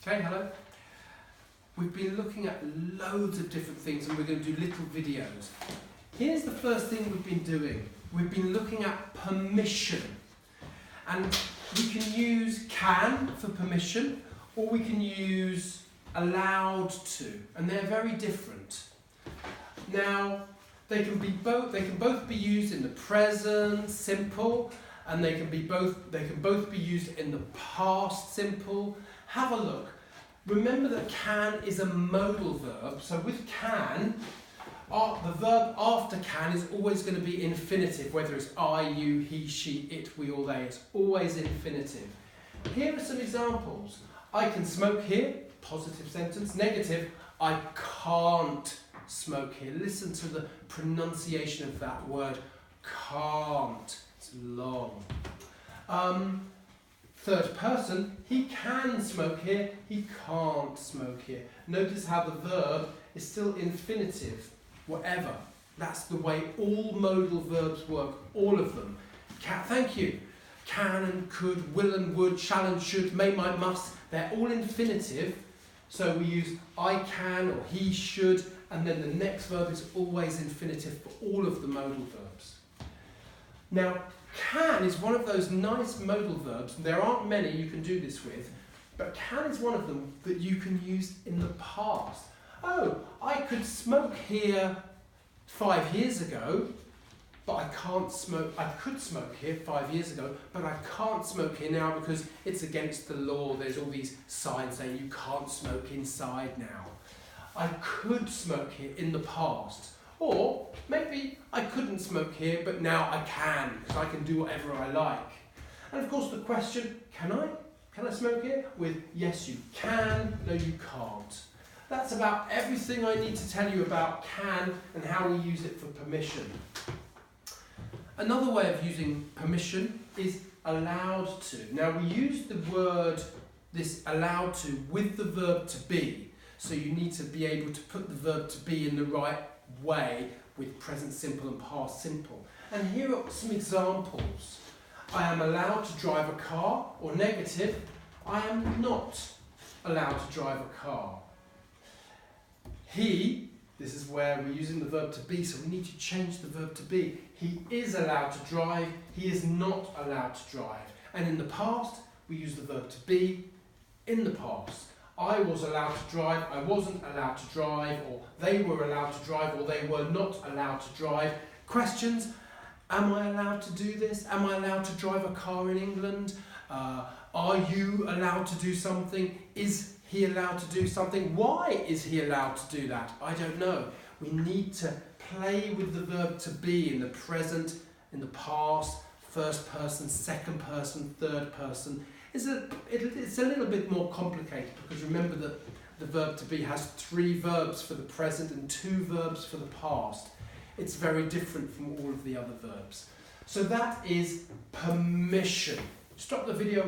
Okay, hello. We've been looking at loads of different things and we're going to do little videos. Here's the first thing we've been doing. We've been looking at permission. And we can use can for permission or we can use allowed to, and they're very different. Now, they can both be used in the present simple, and they can both be used in the past simple. Have a look. Remember that can is a modal verb, so with can, the verb after can is always going to be infinitive, whether it's I, you, he, she, it, we, or they. It's always infinitive. Here are some examples. I can smoke here, positive sentence. Negative, I can't smoke here. Listen to the pronunciation of that word, can't. It's long. Third person, he can smoke here, he can't smoke here. Notice how the verb is still infinitive, whatever. That's the way all modal verbs work, all of them. Thank you. Can and could, will and would, shall and should, may, might, must, they're all infinitive. So we use I can or he should, and then the next verb is always infinitive for all of the modal verbs. Now, can is one of those nice modal verbs. There aren't many you can do this with, but can is one of them that you can use in the past. Oh, I could smoke here 5 years ago, but I can't smoke. I could smoke here 5 years ago, but I can't smoke here now because it's against the law. There's all these signs saying you can't smoke inside now. I could smoke here in the past. Or maybe I couldn't smoke here, but now I can, because I can do whatever I like. And of course the question, can I? Can I smoke here? With yes you can, no you can't. That's about everything I need to tell you about can and how we use it for permission. Another way of using permission is allowed to. Now we use the word, this allowed to, with the verb to be. So you need to be able to put the verb to be in the right way with present simple and past simple. And here are some examples. I am allowed to drive a car, or negative, I am not allowed to drive a car. He, this is where we're using the verb to be, so we need to change the verb to be. He is allowed to drive, he is not allowed to drive. And in the past, we use the verb to be in the past. I was allowed to drive, I wasn't allowed to drive, or they were allowed to drive, or they were not allowed to drive. Questions, am I allowed to do this? Am I allowed to drive a car in England? Are you allowed to do something? Is he allowed to do something? Why is he allowed to do that? I don't know. We need to play with the verb to be in the present, in the past, first person, second person, third person. It's a little bit more complicated because remember that the verb to be has 3 verbs for the present and 2 verbs for the past. It's very different from all of the other verbs. So that is permission. Stop the video.